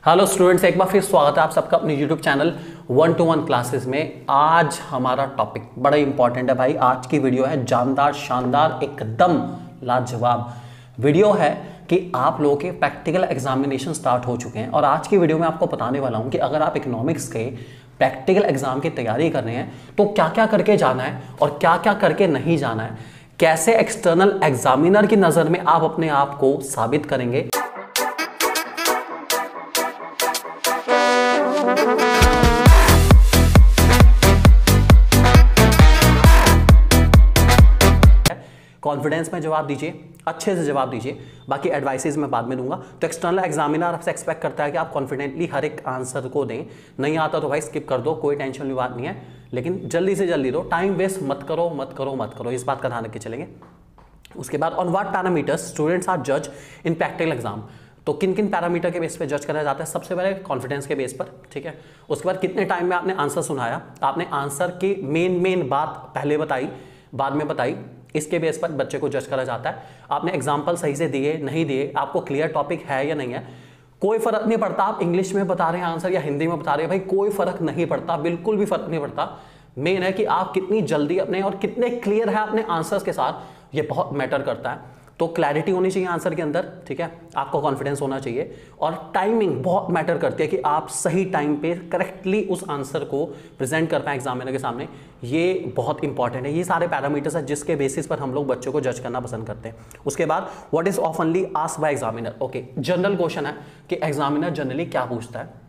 Hello students, एक बार फिर स्वागत है आप सबका अपने यूट्यूब चैनल 1-to-1 क्लासेस में। आज हमारा टॉपिक बड़ा इंपॉर्टेंट है भाई। आज की वीडियो है जानदार, शानदार, एकदम लाजवाब वीडियो है कि आप लोगों के प्रैक्टिकल एग्जामिनेशन स्टार्ट हो चुके हैं। और आज की वीडियो में आपको बताने वाला हूं कि अगर आप इकोनॉमिक्स के प्रैक्टिकल एग्जाम की तैयारी कर रहे हैं तो क्या क्या करके जाना है और क्या क्या करके नहीं जाना है, कैसे एक्सटर्नल एग्जामिनर की नज़र में आप अपने आप को साबित करेंगे। कॉन्फिडेंस में जवाब दीजिए, अच्छे से जवाब दीजिए, बाकी एडवाइसेस मैं बाद में दूंगा। तो एक्सटर्नल एग्जामिनर आपसे एक्सपेक्ट करता है कि आप कॉन्फिडेंटली हर एक आंसर को दें। नहीं आता तो भाई स्किप कर दो, कोई टेंशन वाली बात नहीं है, लेकिन जल्दी से जल्दी दो। टाइम वेस्ट मत करो मत करो मत करो, इस बात का ध्यान रख के चलेंगे। उसके बाद on what parameters students are जज इन प्रैक्टिकल एग्जाम। तो किन किन पैरामीटर के बेस पे जज करा जाता है? सबसे पहले कॉन्फिडेंस के बेस पर, ठीक है। उसके बाद कितने टाइम में आपने आंसर सुनाया, आपने आंसर की मेन बात पहले बताई बाद में बताई, इसके बेस पर बच्चे को जज करा जाता है। आपने एग्जाम्पल सही से दिए नहीं दिए, आपको क्लियर टॉपिक है या नहीं है, कोई फर्क नहीं पड़ता आप इंग्लिश में बता रहे हैं आंसर या हिंदी में बता रहे हैं, भाई कोई फर्क नहीं पड़ता, बिल्कुल भी फर्क नहीं पड़ता। मेन है कि आप कितनी जल्दी अपने और कितने क्लियर है अपने आंसर्स के साथ, ये बहुत मैटर करता है। तो क्लैरिटी होनी चाहिए आंसर के अंदर, ठीक है। आपको कॉन्फिडेंस होना चाहिए और टाइमिंग बहुत मैटर करती है कि आप सही टाइम पे करेक्टली उस आंसर को प्रेजेंट कर पाएं एग्जामिनर के सामने। ये बहुत इंपॉर्टेंट है। ये सारे पैरामीटर्स हैं जिसके बेसिस पर हम लोग बच्चों को जज करना पसंद करते हैं। उसके बाद what is ऑफनली asked by examiner. Okay, general question है कि एग्जामिनर जनरली क्या पूछता है।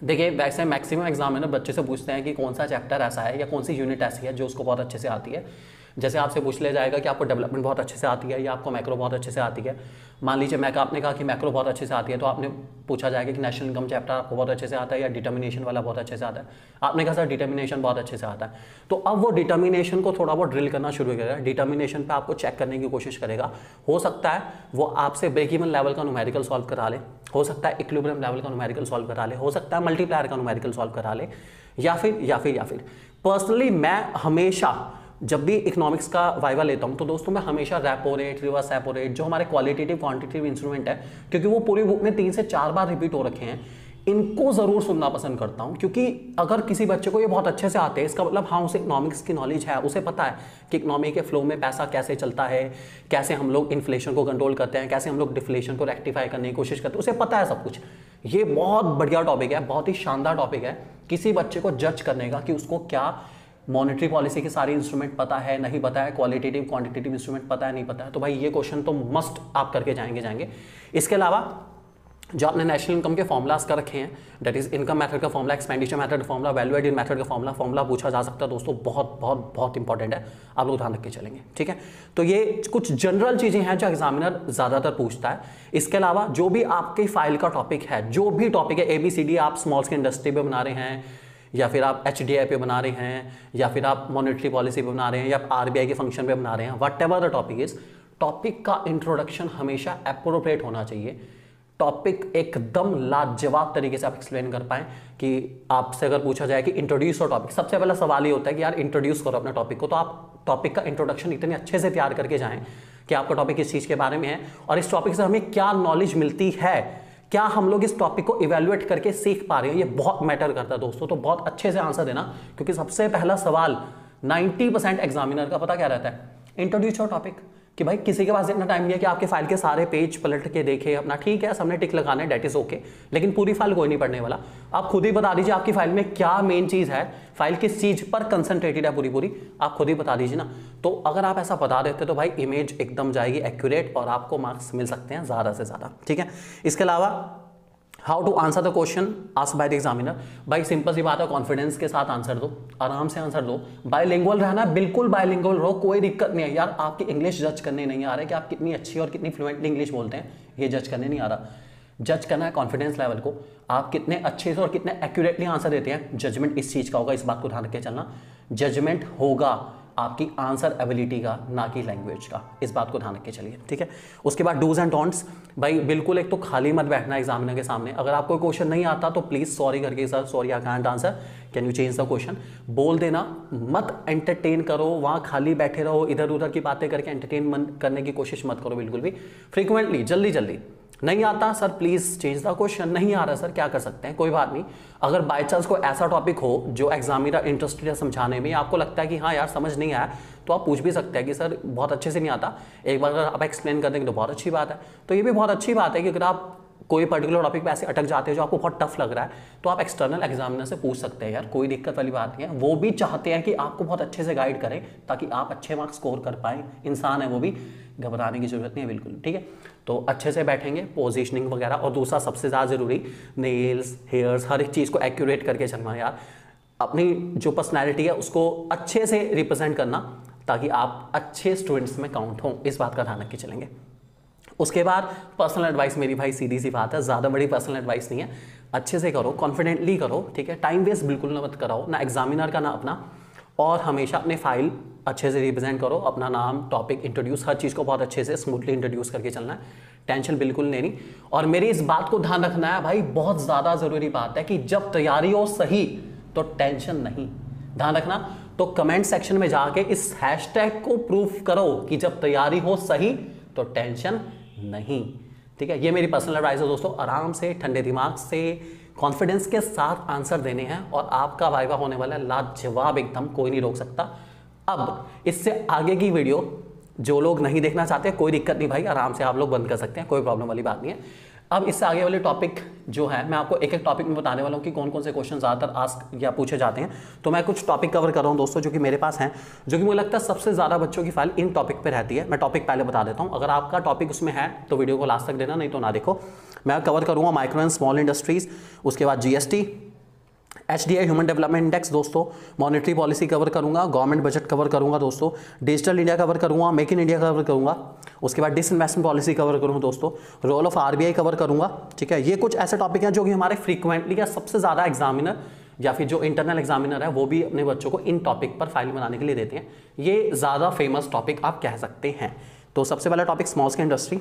देखिए, वैसे मैक्सिमम एग्जामिनर बच्चे से पूछते हैं कि कौन सा चैप्टर ऐसा है या कौन सी यूनिट ऐसी है जो उसको बहुत अच्छे से आती है। जैसे आपसे पूछ लिया जाएगा कि आपको डेवलपमेंट बहुत अच्छे से आती है या आपको मैक्रो बहुत अच्छे से आती है। मान लीजिए आपने कहा कि मैक्रो बहुत अच्छे से आती है, तो आपने पूछा जाएगा कि नेशनल इनकम चैप्टर आपको बहुत अच्छे से आता है या डिटर्मिनेशन वाला बहुत अच्छे से आता है। आपने कहा सर डिटर्मिनेशन बहुत अच्छे से आता है, तो अब वो डिटर्मिनेशन को थोड़ा बहुत ड्रिल करना शुरू करेगा। डिटर्मिनेशन पे आपको चेक करने की कोशिश करेगा। हो सकता है वो आपसे ब्रेक इवन लेवल का न्यूमेरिकल सॉल्व करा ले, हो सकता है इक्विलिब्रियम लेवल का न्यूमेरिकल सॉल्व करा ले, हो सकता है मल्टीप्लायर का न्यूमेरिकल सॉल्व करा ले, या फिर पर्सनली मैं हमेशा जब भी इकोनॉमिक्स का वाइवा लेता हूं तो दोस्तों मैं हमेशा repo rate, reverse repo rate, जो हमारे क्वालिटेटिव क्वांटिटेटिव इंस्ट्रूमेंट है, क्योंकि वो पूरी बुक में 3 से 4 बार रिपीट हो रखे हैं, इनको जरूर सुनना पसंद करता हूं। क्योंकि अगर किसी बच्चे को ये बहुत अच्छे से आते हैं, इसका मतलब हाँ उसे इकोनॉमिक्स की नॉलेज है, उसे पता है कि इकोनॉमी के फ्लो में पैसा कैसे चलता है, कैसे हम लोग इन्फ्लेशन को कंट्रोल करते हैं, कैसे हम लोग डिफ्लेशन को रेक्टिफाई करने की कोशिश करते हैं, उसे पता है सब कुछ। ये बहुत बढ़िया टॉपिक है, बहुत ही शानदार टॉपिक है किसी बच्चे को जज करने का कि उसको क्या मॉनेटरी पॉलिसी के सारे इंस्ट्रूमेंट पता है नहीं पता है, क्वालिटेटिव क्वांटिटेटिव इंस्ट्रूमेंट पता है नहीं पता है। तो भाई ये क्वेश्चन तो मस्ट आप करके जाएंगे। इसके अलावा जो आपने नेशनल इनकम के फॉर्मुलाज कर रखे हैं, दैट इज इनकम मेथड का फॉर्मुला, एक्सपेंडिचर मेथड का फॉर्मुला, वैल्यू एडेड मेथड का फॉर्मुला पूछा जा सकता है दोस्तों। बहुत बहुत बहुत इंपॉर्टेंट है, आप लोग ध्यान रख के चलेंगे, ठीक है। तो ये कुछ जनरल चीजें हैं जो एग्जामिनर ज्यादातर पूछता है। इसके अलावा जो भी आपकी फाइल का टॉपिक है, जो भी टॉपिक है ABCD, आप स्मॉल स्केल इंडस्ट्री पे बना रहे हैं या फिर आप HDI पे बना रहे हैं या फिर आप मॉनेटरी पॉलिसी पे बना रहे हैं या आप RBI के फंक्शन पे बना रहे हैं, what ever the topic is, topic का इंट्रोडक्शन हमेशा एप्रोप्रिएट होना चाहिए। टॉपिक एकदम लाजवाब तरीके से आप एक्सप्लेन कर पाएं कि आपसे अगर पूछा जाए कि इंट्रोड्यूस योर टॉपिक, सबसे पहला सवाल ये होता है कि यार इंट्रोड्यूस करो अपने टॉपिक को। तो आप टॉपिक का इंट्रोडक्शन इतने अच्छे से तैयार करके जाएं कि आपका टॉपिक किस चीज़ के बारे में है और इस टॉपिक से हमें क्या नॉलेज मिलती है, क्या हम लोग इस टॉपिक को इवैल्यूएट करके सीख पा रहे हैं, ये बहुत मैटर करता है दोस्तों। तो बहुत अच्छे से आंसर देना, क्योंकि सबसे पहला सवाल 90% एग्जामिनर का पता क्या रहता है, इंट्रोड्यूस योर टॉपिक। कि भाई किसी के पास इतना टाइम नहीं है कि आपके फाइल के सारे पेज पलट के देखे अपना, ठीक है सबने टिक लगाने, डेट इज ओके, लेकिन पूरी फाइल कोई नहीं पढ़ने वाला। आप खुद ही बता दीजिए आपकी फाइल में क्या मेन चीज है, फाइल किस चीज पर कंसंट्रेटेड है पूरी, आप खुद ही बता दीजिए ना। तो अगर आप ऐसा बता देते तो भाई इमेज एकदम जाएगी एक्यूरेट और आपको मार्क्स मिल सकते हैं ज्यादा से ज्यादा, ठीक है। इसके अलावा how to answer the question asked by the examiner. भाई सिंपल सी बात है, कॉन्फिडेंस के साथ आंसर दो, आराम से आंसर दो। बायलिंगुअल रहना, बिल्कुल बायलिंगुअल रहो, कोई दिक्कत नहीं है यार। आपकी इंग्लिश जज करने नहीं आ रहा है कि आप कितनी अच्छी और कितनी फ्लुएंटली इंग्लिश बोलते हैं, ये जज करने नहीं आ रहा। जज करना है कॉन्फिडेंस लेवल को, आप कितने अच्छे से और कितने एक्यूरेटली आंसर देते हैं। जजमेंट इस चीज़ का होगा, इस बात को ध्यान रख के चलना। जजमेंट होगा आपकी आंसर एबिलिटी का, ना कि लैंग्वेज का, इस बात को ध्यान रख के चलिए, ठीक है। उसके बाद डूज एंड डोंट्स, भाई बिल्कुल एक तो खाली मत बैठना एग्जामिनर के सामने। अगर आपको क्वेश्चन नहीं आता तो प्लीज सॉरी करके, sir sorry I can't answer, can you change the question, बोल देना। मत एंटरटेन करो, वहां खाली बैठे रहो, इधर उधर की बातें करके एंटरटेन करने की कोशिश मत करो बिल्कुल भी। फ्रीक्वेंटली जल्दी जल्दी नहीं आता sir please change the question, नहीं आ रहा सर क्या कर सकते हैं, कोई बात नहीं। अगर बाय चांस कोई ऐसा टॉपिक हो जो एग्जामिनर इंटरेस्टेड है समझाने में, आपको लगता है कि हाँ यार समझ नहीं आया, तो आप पूछ भी सकते हैं कि सर बहुत अच्छे से नहीं आता, एक बार अगर आप एक्सप्लेन कर देंगे तो बहुत अच्छी बात है। तो ये भी बहुत अच्छी बात है कि अगर आप कोई पर्टिकुलर टॉपिक पे ऐसे अटक जाते हैं जो आपको बहुत टफ लग रहा है, तो आप एक्सटर्नल एग्जामिनर से पूछ सकते हैं यार, कोई दिक्कत वाली बात नहीं है। वो भी चाहते हैं कि आपको बहुत अच्छे से गाइड करें ताकि आप अच्छे मार्क्स स्कोर कर पाएँ, इंसान है वो भी, घबराने की जरूरत नहीं है बिल्कुल, ठीक है। तो अच्छे से बैठेंगे, पोजीशनिंग वगैरह, और दूसरा सबसे ज़्यादा जरूरी नेल्स हेयर्स हर एक चीज़ को एक्यूरेट करके चलना यार, अपनी जो पर्सनैलिटी है उसको अच्छे से रिप्रेजेंट करना ताकि आप अच्छे स्टूडेंट्स में काउंट हों, इस बात का ध्यान रख के चलेंगे। उसके बाद पर्सनल एडवाइस मेरी भाई सीधी सी बात है, ज़्यादा बड़ी पर्सनल एडवाइस नहीं है, अच्छे से करो, कॉन्फिडेंटली करो, ठीक है। टाइम वेस्ट बिल्कुल ना मत कराओ, ना एग्जामिनर का ना अपना, और हमेशा अपने फाइल अच्छे से रिप्रेजेंट करो, अपना नाम टॉपिक इंट्रोड्यूस, हर चीज़ को बहुत अच्छे से स्मूथली इंट्रोड्यूस करके चलना है, टेंशन बिल्कुल नहीं। और मेरी इस बात को ध्यान रखना है भाई, बहुत ज़्यादा ज़रूरी बात है कि जब तैयारी हो सही तो टेंशन नहीं, ध्यान रखना। तो कमेंट सेक्शन में जाके इस हैशटैग को प्रूफ करो कि जब तैयारी हो सही तो टेंशन नहीं, ठीक है। ये मेरी पर्सनल एडवाइस है दोस्तों, आराम से ठंडे दिमाग से कॉन्फिडेंस के साथ आंसर देने हैं और आपका वाइवा होने वाला है लाजवाब एकदम, कोई नहीं रोक सकता। अब इससे आगे की वीडियो जो लोग नहीं देखना चाहते कोई दिक्कत नहीं भाई, आराम से आप लोग बंद कर सकते हैं, कोई प्रॉब्लम वाली बात नहीं है। अब इससे आगे वाले टॉपिक जो है मैं आपको एक एक टॉपिक में बताने वाला हूँ कि कौन कौन से क्वेश्चन ज़्यादातर आस्क या पूछे जाते हैं। तो मैं कुछ टॉपिक कवर कर रहा हूँ दोस्तों जो कि मेरे पास हैं, जो कि मुझे लगता है सबसे ज़्यादा बच्चों की फाइल इन टॉपिक पे रहती है। मैं टॉपिक पहले बता देता हूँ, अगर आपका टॉपिक उसमें है तो वीडियो को लास्ट तक देना, नहीं तो ना देखो। मैं कवर करूँगा माइक्रो एंड स्मॉल इंडस्ट्रीज़, उसके बाद GST, HDI human development index दोस्तों, मॉनेटरी पॉलिसी कवर करूंगा, गवर्नमेंट बजट कवर करूंगा दोस्तों, डिजिटल इंडिया कवर करूंगा, मेक इन इंडिया कवर करूंगा, उसके बाद डिसइन्वेस्टमेंट पॉलिसी कवर करूंगा दोस्तों, रोल ऑफ RBI कवर करूंगा, ठीक है। ये कुछ ऐसे टॉपिक हैं जो कि हमारे फ्रीक्वेंटली या सबसे ज़्यादा एग्जामिनर या फिर जो इंटरनल एग्जामिनर है वो भी अपने बच्चों को इन टॉपिक पर फाइल बनाने के लिए देते हैं। ये ज़्यादा फेमस टॉपिक आप कह सकते हैं। तो सबसे पहला टॉपिक स्मॉल स्केल इंडस्ट्री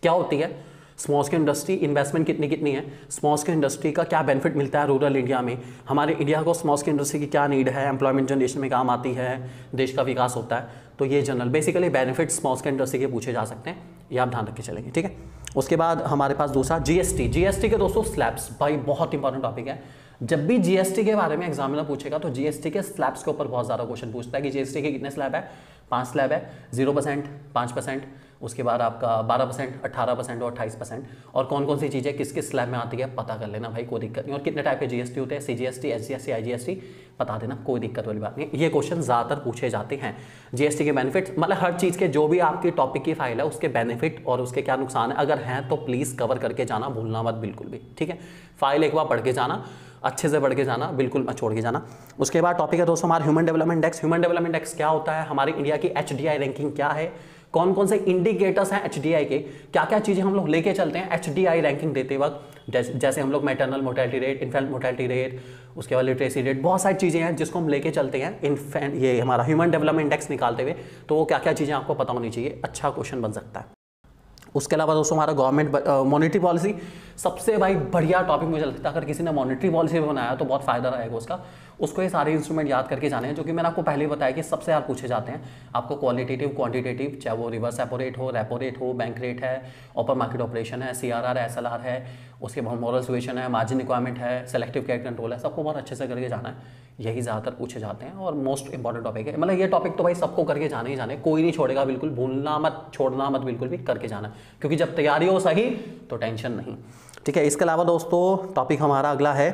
क्या होती है, स्मॉल स्केल इंडस्ट्री इन्वेस्टमेंट कितनी है, स्मॉल स्केल इंडस्ट्री का क्या बेनिफिट मिलता है रूरल इंडिया में, हमारे इंडिया को स्मॉल स्केल इंडस्ट्री की क्या नीड है, एम्प्लॉयमेंट जनरेशन में काम आती है, देश का विकास होता है। तो ये general basically benefit small scale industry के पूछे जा सकते हैं, ये आप ध्यान रख के चलेंगे, ठीक है। उसके बाद हमारे पास दूसरा GST के दोस्तों स्लैब्स, भाई बहुत इंपॉर्टेंट टॉपिक है। जब भी GST के बारे में एग्जामिनर पूछेगा तो GST के स्लैब्स के ऊपर बहुत ज़्यादा क्वेश्चन पूछता है कि GST के कितने स्लैब है, 5 स्लैब है, 0%, 5%, उसके बाद आपका 12%, 18% और 28%, और कौन कौन सी चीज़ें किस किस स्लैब में आती है पता कर लेना भाई, कोई दिक्कत नहीं। और कितने टाइप के GST होते हैं, CGST, SGST, IGST, बता देना, कोई दिक्कत वाली बात नहीं। ये क्वेश्चन ज़्यादातर पूछे जाते हैं। GST के बेनिफिट मतलब हर चीज़ के जो भी आपकी टॉपिक की फाइल है उसके बेनिफिट और उसके क्या नुकसान है, अगर हैं तो प्लीज़ कवर करके जाना, भूलना मत बिल्कुल भी, ठीक है। फाइल एक बार पढ़ के जाना, अच्छे से पढ़ के जाना, बिल्कुल मत छोड़ के जाना। उसके बाद टॉपिक है दोस्तों हमारा human development index. Human development index क्या होता है, हमारी इंडिया की HDI रैंकिंग क्या है, कौन कौन से इंडिकेटर्स हैं HDI के, क्या क्या चीज़ें हम लोग लेके चलते हैं HDI रैंकिंग देते वक्त, जैसे हम लोग maternal mortality rate, infant mortality rate, उसके बाद लिटरेसी रेट, बहुत सारी चीज़ें हैं जिसको हम लेके चलते हैं ये हमारा ह्यूमन डेवलपमेंट इंडेक्स निकालते हुए। तो वो क्या क्या चीज़ें आपको पता होनी चाहिए, अच्छा क्वेश्चन बन सकता है। उसके अलावा दोस्तों हमारा गवर्नमेंट मॉनेटरी पॉलिसी, सबसे भाई बढ़िया टॉपिक मुझे लगता है। अगर किसी ने मॉनेटरी पॉलिसी बनाया तो बहुत फायदा रहेगा उसका, उसको ये सारे इंस्ट्रूमेंट याद करके जाने हैं जो कि मैंने आपको पहले ही बताया कि सबसे ज़्यादा पूछे जाते हैं। आपको क्वालिटेटिव क्वांटिटेटिव, चाहे वो रिवर्स रेपो रेट हो, रेपो रेट हो, बैंक रेट है, ओपन मार्केट ऑपरेशन है, CRR है, SLR है, उसके बाद मॉरल सिचुएशन है, मार्जिन रिक्वायरमेंट है, सेलेक्टिव क्रेडिट कंट्रोल है, सबको बहुत अच्छे से करके जाना है। यही ज़्यादातर पूछे जाते हैं और मोस्ट इंपॉर्टेंट टॉपिक है। मतलब ये टॉपिक तो भाई सबको करके जाने ही जाने, कोई नहीं छोड़ेगा, बिल्कुल भूलना मत, छोड़ना मत, बिल्कुल भी करके जाना, क्योंकि जब तैयारी हो सही तो टेंशन नहीं, ठीक है। इसके अलावा दोस्तों टॉपिक हमारा अगला है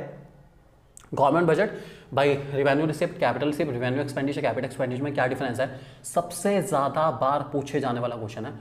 गवर्नमेंट बजट। भाई revenue receipt, capital receipt, revenue expenditure, capital expenditure में क्या डिफरेंस है, सबसे ज़्यादा बार पूछे जाने वाला क्वेश्चन है।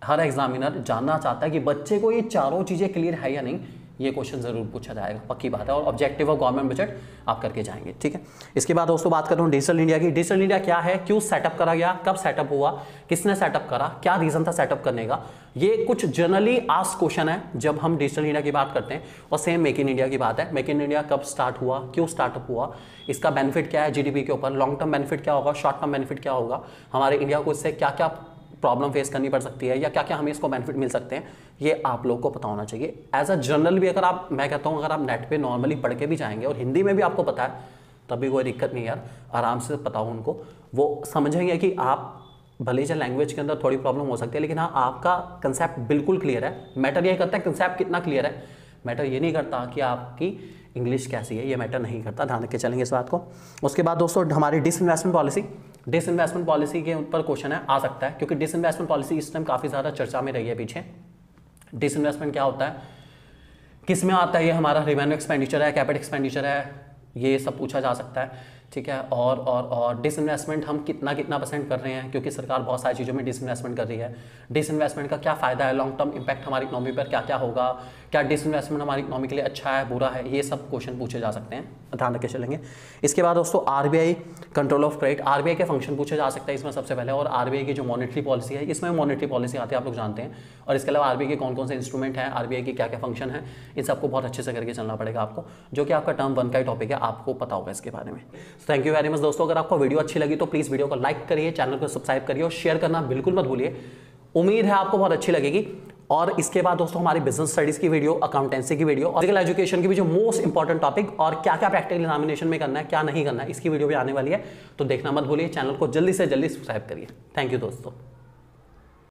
हर एग्जामिनर जानना चाहता है कि बच्चे को ये चारों चीज़ें क्लियर है या नहीं, ये क्वेश्चन जरूर पूछा जाएगा, पक्की बात है। और ऑब्जेक्टिव ऑफ गवर्नमेंट बजट आप करके जाएंगे, ठीक है। इसके बाद दोस्तों बात कर रहा हूँ डिजिटल इंडिया की। डिजिटल इंडिया क्या है, क्यों सेटअप करा गया, कब सेटअप हुआ, किसने सेटअप करा, क्या रीजन था सेटअप करने का, ये कुछ जनरली आस्क क्वेश्चन है जब हम डिजिटल इंडिया की बात करते हैं। और सेम मेक इन इंडिया की बात है, मेक इन इंडिया कब स्टार्ट हुआ, क्यों स्टार्टअप हुआ, इसका बेनिफिट क्या है GDP के ऊपर, लॉन्ग टर्म बेनिफिट क्या होगा, शॉर्ट टर्म बेनिफिट क्या होगा, हमारे इंडिया को इससे क्या क्या प्रॉब्लम फेस करनी पड़ सकती है या क्या क्या हमें इसको बेनिफिट मिल सकते हैं, ये आप लोगों को पता होना चाहिए। एज अ जर्नल भी अगर आप, मैं कहता हूँ अगर आप नेट पे नॉर्मली पढ़ के भी जाएंगे और हिंदी में भी आपको पता है तब भी कोई दिक्कत नहीं यार, आराम से पता हो उनको, वो समझेंगे कि आप भले ही लैंग्वेज के अंदर थोड़ी प्रॉब्लम हो सकती है, लेकिन हाँ आपका कंसेप्ट बिल्कुल क्लियर है। मैटर ये करता है कंसेप्ट कितना क्लियर है, मैटर ये नहीं करता कि आपकी इंग्लिश कैसी है, ये मैटर नहीं करता, ध्यान रख के चलेंगे इस बात को। उसके बाद दोस्तों हमारी डिसइन्वेस्टमेंट पॉलिसी, डिसइन्वेस्टमेंट पॉलिसी के ऊपर क्वेश्चन है, आ सकता है, क्योंकि डिसइन्वेस्टमेंट पॉलिसी इस टाइम काफ़ी ज़्यादा चर्चा में रही है पीछे। डिसइन्वेस्टमेंट क्या होता है, किस में आता है, ये हमारा रिवेन्यू एक्सपेंडिचर है, कैपिटल एक्सपेंडिचर है, ये सब पूछा जा सकता है, ठीक है। और डिसइन्वेस्टमेंट हम कितना परसेंट कर रहे हैं, क्योंकि सरकार बहुत सारी चीज़ों में डिसइन्वेस्टमेंट कर रही है। डिसइन्वेस्टमेंट का क्या फ़ायदा है, लॉन्ग टर्म इम्पैक्ट हमारी इकोनॉमी पर क्या क्या होगा, क्या डिसइन्वेस्टमेंट हमारी इकोनॉमी के लिए अच्छा है बुरा है, ये सब क्वेश्चन पूछे जा सकते हैं, ध्यान रख के चलेंगे। इसके बाद दोस्तों RBI control of credit, RBI के फंक्शन पूछे जा सकते हैं इसमें सबसे पहले, और आरबीआई की जो मॉनेटरी पॉलिसी है, इसमें मॉनेटरी पॉलिसी आती है, आप लोग जानते हैं। और इसके अलावा आरबीआई के कौन कौन से इंस्ट्रूमेंट हैं, आरबीआई के क्या क्या फंक्शन है, इन सबको बहुत अच्छे से करके चलना पड़ेगा आपको, जो कि आपका टर्म 1 का ही टॉपिक है, आपको पता होगा इसके बारे में। थैंक यू वेरी मच दोस्तों, अगर आपको वीडियो अच्छी लगी तो प्लीज़ वीडियो को लाइक करिए, चैनल को सब्सक्राइब करिए और शेयर करना बिल्कुल मत भूलिए। उम्मीद है आपको बहुत अच्छी लगेगी। और इसके बाद दोस्तों हमारी बिजनेस स्टडीज की वीडियो, अकाउंटेंसी की वीडियो, फिजिकल एजुकेशन की भी जो मोस्ट इंपॉर्टेंट टॉपिक और क्या क्या प्रैक्टिकल एग्जामिनेशन में करना है क्या नहीं करना है, इसकी वीडियो भी आने वाली है, तो देखना मत भूलिए। चैनल को जल्दी से जल्दी सब्सक्राइब करिए। थैंक यू दोस्तों।